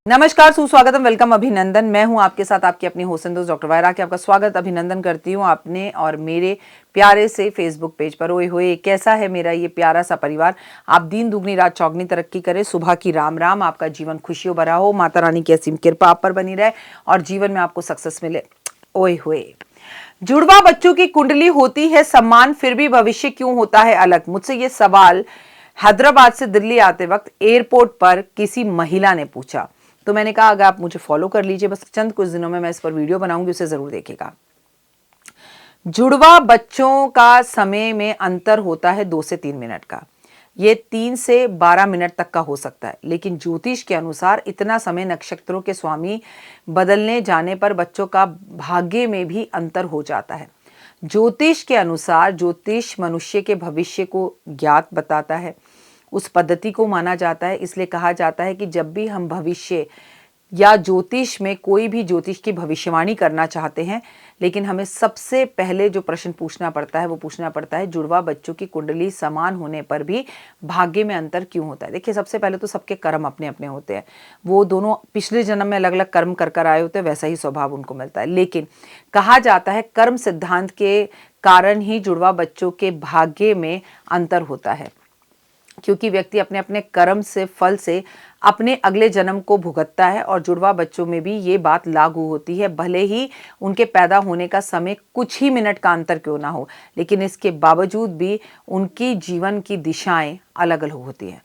नमस्कार, सुस्वागतम, वेलकम, अभिनंदन। मैं हूं आपके साथ आपकी अपनी होस्ट दोस्त डॉक्टर वायरा के आपका स्वागत अभिनंदन करती हूं आपने और मेरे प्यारे से फेसबुक पेज पर। ओए होए, कैसा है मेरा ये प्यारा सा परिवार। आप दिन दुगनी रात चौगनी तरक्की करें। सुबह की राम राम, आपका जीवन खुशियों भरा हो, माता रानी की असीम कृपा आप पर बनी रहे और जीवन में आपको सक्सेस मिले। ओए होए, जुड़वा बच्चों की कुंडली होती है सम्मान, फिर भी भविष्य क्यों होता है अलग। मुझसे ये सवाल हैदराबाद से दिल्ली आते वक्त एयरपोर्ट पर किसी महिला ने पूछा, तो मैंने कहा अगर आप मुझे फॉलो कर लीजिए, बस चंद कुछ दिनों में मैं इस पर वीडियो बनाऊंगी, उसे जरूर देखिएगा। जुड़वा बच्चों का समय में अंतर होता है 2 से 3 मिनट का। ये 3 से 12 मिनट तक का हो सकता है, लेकिन ज्योतिष के अनुसार इतना समय नक्षत्रों के स्वामी बदलने जाने पर बच्चों का भाग्य में भी अंतर हो जाता है। ज्योतिष के अनुसार ज्योतिष मनुष्य के भविष्य को ज्ञात बताता है, उस पद्धति को माना जाता है। इसलिए कहा जाता है कि जब भी हम भविष्य या ज्योतिष में कोई भी ज्योतिष की भविष्यवाणी करना चाहते हैं, लेकिन हमें सबसे पहले जो प्रश्न पूछना पड़ता है वो पूछना पड़ता है जुड़वा बच्चों की कुंडली समान होने पर भी भाग्य में अंतर क्यों होता है। देखिए, सबसे पहले तो सबके कर्म अपने अपने होते हैं, वो दोनों पिछले जन्म में अलग अलग कर्म कर आए होते हैं, वैसा ही स्वभाव उनको मिलता है। लेकिन कहा जाता है कर्म सिद्धांत के कारण ही जुड़वा बच्चों के भाग्य में अंतर होता है, क्योंकि व्यक्ति अपने अपने कर्म से फल से अपने अगले जन्म को भुगतता है और जुड़वा बच्चों में भी ये बात लागू होती है। भले ही उनके पैदा होने का समय कुछ ही मिनट का अंतर क्यों ना हो, लेकिन इसके बावजूद भी उनकी जीवन की दिशाएं अलग अलग होती हैं।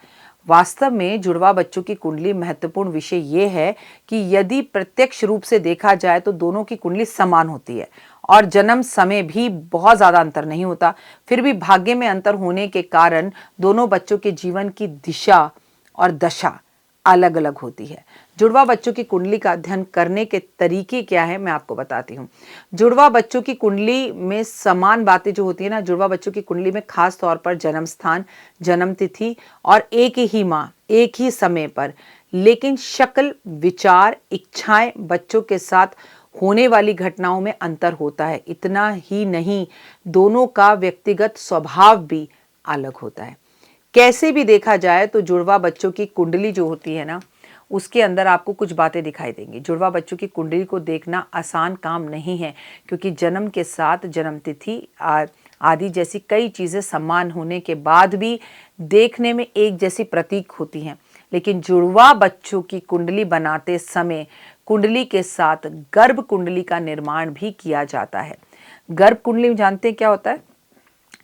वास्तव में जुड़वा बच्चों की कुंडली महत्वपूर्ण विषय यह है कि यदि प्रत्यक्ष रूप से देखा जाए तो दोनों की कुंडली समान होती है और जन्म समय भी बहुत ज्यादा अंतर नहीं होता। फिर भी भाग्य में अंतर होने के कारण दोनों बच्चों के जीवन की दिशा और दशा अलग अलग होती है। जुड़वा बच्चों की कुंडली का अध्ययन करने के तरीके क्या है, मैं आपको बताती हूँ। जुड़वा बच्चों की कुंडली में समान बातें जो होती है ना, जुड़वा बच्चों की कुंडली में खास तौर पर जन्म स्थान, जन्म तिथि और एक ही माह, एक ही समय पर, लेकिन शक्ल, विचार, इच्छाएं, बच्चों के साथ होने वाली घटनाओं में अंतर होता है। इतना ही नहीं, दोनों का व्यक्तिगत स्वभाव भी अलग होता है। कैसे भी देखा जाए तो जुड़वा बच्चों की कुंडली जो होती है ना, उसके अंदर आपको कुछ बातें दिखाई देंगी। जुड़वा बच्चों की कुंडली को देखना आसान काम नहीं है, क्योंकि जन्म के साथ जन्म तिथि आदि जैसी कई चीज़ें समान होने के बाद भी देखने में एक जैसी प्रतीक होती हैं। लेकिन जुड़वा बच्चों की कुंडली बनाते समय कुंडली के साथ गर्भ कुंडली का निर्माण भी किया जाता है। गर्भ कुंडली जानते हैं क्या होता है?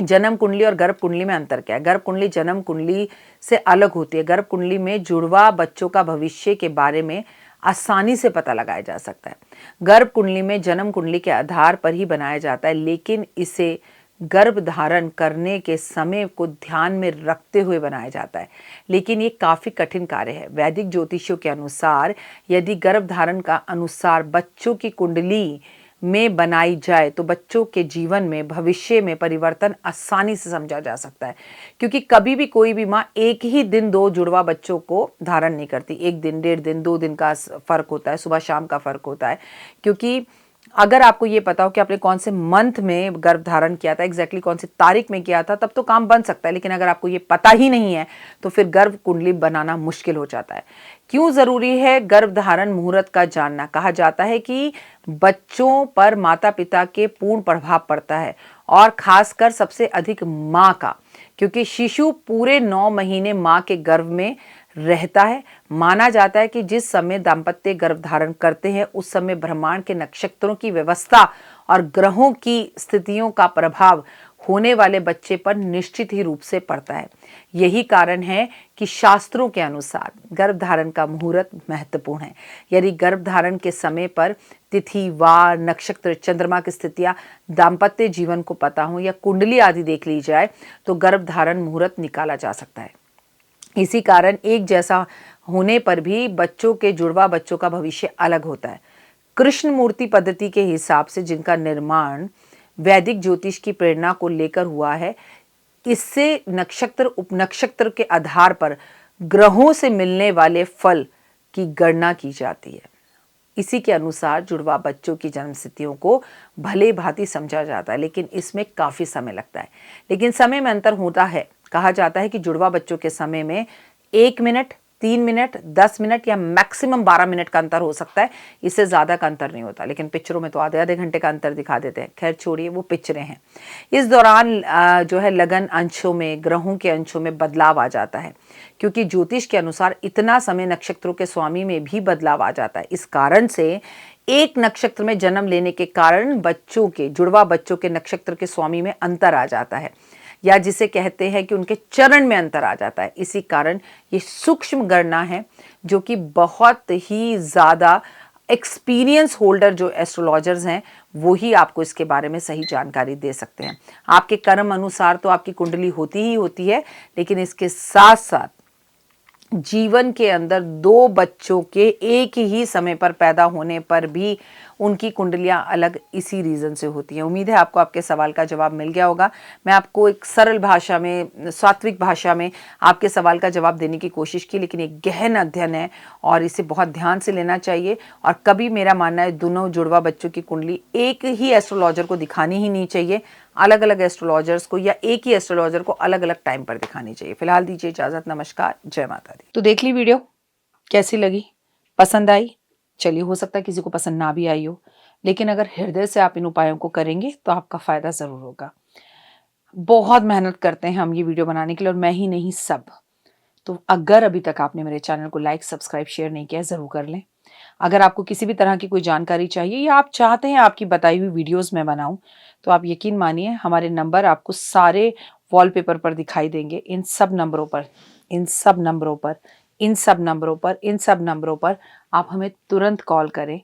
जन्म कुंडली और गर्भ कुंडली में अंतर क्या है? गर्भ कुंडली जन्म कुंडली से अलग होती है। गर्भ कुंडली में जुड़वा बच्चों का भविष्य के बारे में आसानी से पता लगाया जा सकता है। गर्भ कुंडली में जन्म कुंडली के आधार पर ही बनाया जाता है, लेकिन इसे गर्भ धारण करने के समय को ध्यान में रखते हुए बनाया जाता है। लेकिन ये काफी कठिन कार्य है। वैदिक ज्योतिषियों के अनुसार यदि गर्भ धारण का अनुसार बच्चों की कुंडली में बनाई जाए तो बच्चों के जीवन में भविष्य में परिवर्तन आसानी से समझा जा सकता है, क्योंकि कभी भी कोई भी माँ एक ही दिन 2 जुड़वा बच्चों को धारण नहीं करती। 1 दिन, 1.5 दिन, 2 दिन का फर्क होता है, सुबह शाम का फर्क होता है। क्योंकि अगर आपको ये पता हो कि आपने कौन से मंथ में गर्भ धारण किया था, एग्जैक्टली कौन सी तारीख में किया था, तब तो काम बन सकता है। लेकिन अगर आपको ये पता ही नहीं है तो फिर गर्भ कुंडली बनाना मुश्किल हो जाता है। क्यों जरूरी है गर्भ धारण मुहूर्त का जानना? कहा जाता है कि बच्चों पर माता पिता के पूर्ण प्रभाव पड़ता है और खासकर सबसे अधिक माँ का, क्योंकि शिशु पूरे 9 महीने माँ के गर्भ में रहता है। माना जाता है कि जिस समय दाम्पत्य गर्भ धारण करते हैं उस समय ब्रह्मांड के नक्षत्रों की व्यवस्था और ग्रहों की स्थितियों का प्रभाव होने वाले बच्चे पर निश्चित ही रूप से पड़ता है। यही कारण है कि शास्त्रों के अनुसार गर्भ धारण का मुहूर्त महत्वपूर्ण है। यदि गर्भ धारण के समय पर तिथि, वार, नक्षत्र, चंद्रमा की स्थितियां दाम्पत्य जीवन को पता हो या कुंडली आदि देख ली जाए तो गर्भ धारण मुहूर्त निकाला जा सकता है। इसी कारण एक जैसा होने पर भी बच्चों के जुड़वा बच्चों का भविष्य अलग होता है। कृष्ण मूर्ति पद्धति के हिसाब से जिनका निर्माण वैदिक ज्योतिष की प्रेरणा को लेकर हुआ है, इससे नक्षत्र उपनक्षत्र के आधार पर ग्रहों से मिलने वाले फल की गणना की जाती है। इसी के अनुसार जुड़वा बच्चों की जन्म तिथियों को भले भांति समझा जाता है, लेकिन इसमें काफी समय लगता है। लेकिन समय में अंतर होता है। कहा जाता है कि जुड़वा बच्चों के समय में 1 मिनट 3 मिनट, 10 मिनट या मैक्सिमम 12 मिनट का अंतर हो सकता है, इससे ज़्यादा का अंतर नहीं होता। लेकिन पिक्चरों में तो आधे आधे घंटे का अंतर दिखा देते हैं। खैर छोड़िए, वो पिक्चरें हैं। इस दौरान जो है लगन अंशों में, ग्रहों के अंशों में बदलाव आ जाता है, क्योंकि ज्योतिष के अनुसार इतना समय नक्षत्रों के स्वामी में भी बदलाव आ जाता है। इस कारण से एक नक्षत्र में जन्म लेने के कारण बच्चों के, जुड़वा बच्चों के नक्षत्र के स्वामी में अंतर आ जाता है, या जिसे कहते हैं कि उनके चरण में अंतर आ जाता है। इसी कारण ये सूक्ष्म गणना है, जो कि बहुत ही ज़्यादा एक्सपीरियंस होल्डर जो एस्ट्रोलॉजर्स हैं वो ही आपको इसके बारे में सही जानकारी दे सकते हैं। आपके कर्म अनुसार तो आपकी कुंडली होती ही होती है, लेकिन इसके साथ साथ जीवन के अंदर 2 बच्चों के एक ही समय पर पैदा होने पर भी उनकी कुंडलियां अलग इसी रीज़न से होती हैं। उम्मीद है आपको आपके सवाल का जवाब मिल गया होगा। मैं आपको एक सरल भाषा में, सात्विक भाषा में आपके सवाल का जवाब देने की कोशिश की, लेकिन एक गहन अध्ययन है और इसे बहुत ध्यान से लेना चाहिए। और कभी, मेरा मानना है, दोनों जुड़वा बच्चों की कुंडली एक ही एस्ट्रोलॉजर को दिखानी ही नहीं चाहिए। अलग अलग एस्ट्रोलॉजर्स को या एक ही एस्ट्रोलॉजर को अलग अलग टाइम पर दिखानी चाहिए। फिलहाल दीजिए इजाजत। नमस्कार, जय माता दी। तो देख ली वीडियो, कैसी लगी, पसंद आई? चलिए, हो सकता है किसी को पसंद ना भी आई हो, लेकिन अगर हृदय से आप इन उपायों को करेंगे तो आपका फायदा जरूर होगा। बहुत मेहनत करते हैं हम ये वीडियो बनाने के लिए, और मैं ही नहीं, सब। तो अगर अभी तक आपने मेरे चैनल को लाइक, सब्सक्राइब, शेयर नहीं किया, जरूर कर लें। अगर आपको किसी भी तरह की कोई जानकारी चाहिए या आप चाहते हैं आपकी बताई हुई वीडियोस मैं बनाऊं, तो आप यकीन मानिए हमारे नंबर आपको सारे वॉलपेपर पर दिखाई देंगे। इन सब नंबरों पर, इन सब नंबरों पर, इन सब नंबरों पर, इन सब नंबरों पर आप हमें तुरंत कॉल करें,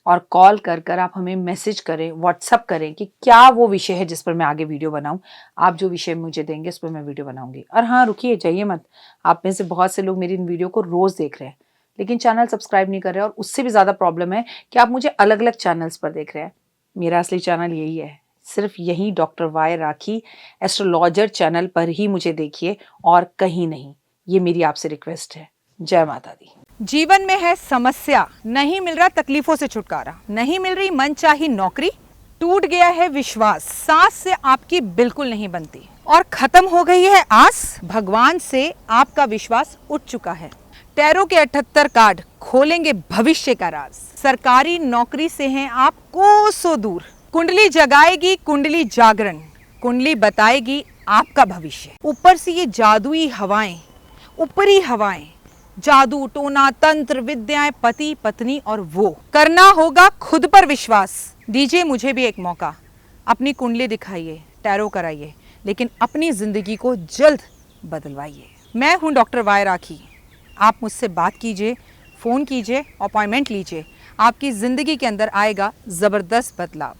और कॉल कर कर आप हमें मैसेज करें, व्हाट्सअप करें कि क्या वो विषय है जिस पर मैं आगे वीडियो बनाऊं। आप जो विषय मुझे देंगे उस पर मैं वीडियो बनाऊंगी। और हाँ, रुकिए, जाइए मत। आप में से बहुत से लोग मेरी इन वीडियो को रोज़ देख रहे हैं, लेकिन चैनल सब्सक्राइब नहीं कर रहे हैं, और उससे भी ज़्यादा प्रॉब्लम है कि आप मुझे अलग अलग चैनल्स पर देख रहे हैं। मेरा असली चैनल यही है, सिर्फ यही डॉक्टर वाई राखी एस्ट्रोलॉजर चैनल पर ही मुझे देखिए, और कहीं नहीं। ये मेरी आपसे रिक्वेस्ट है। जय माता दी। जीवन में है समस्या, नहीं मिल रहा तकलीफों से छुटकारा, नहीं मिल रही मनचाही नौकरी, टूट गया है विश्वास, सांस से आपकी बिल्कुल नहीं बनती, और खत्म हो गई है आस, भगवान से आपका विश्वास उठ चुका है। टैरो के 78 कार्ड खोलेंगे भविष्य का राज। सरकारी नौकरी से हैं आप कोसों दूर, कुंडली जगाएगी कुंडली जागरण, कुंडली बताएगी आपका भविष्य। ऊपर से ये जादुई हवाएं, ऊपरी हवाएं, जादू टोना तंत्र विद्याएं, पति पत्नी और वो, करना होगा खुद पर विश्वास। दीजिए मुझे भी एक मौका, अपनी कुंडली दिखाइए, टैरो कराइए, लेकिन अपनी जिंदगी को जल्द बदलवाइए। मैं हूं डॉक्टर वाई राखी। आप मुझसे बात कीजिए, फ़ोन कीजिए, अपॉइंटमेंट लीजिए, आपकी ज़िंदगी के अंदर आएगा ज़बरदस्त बदलाव।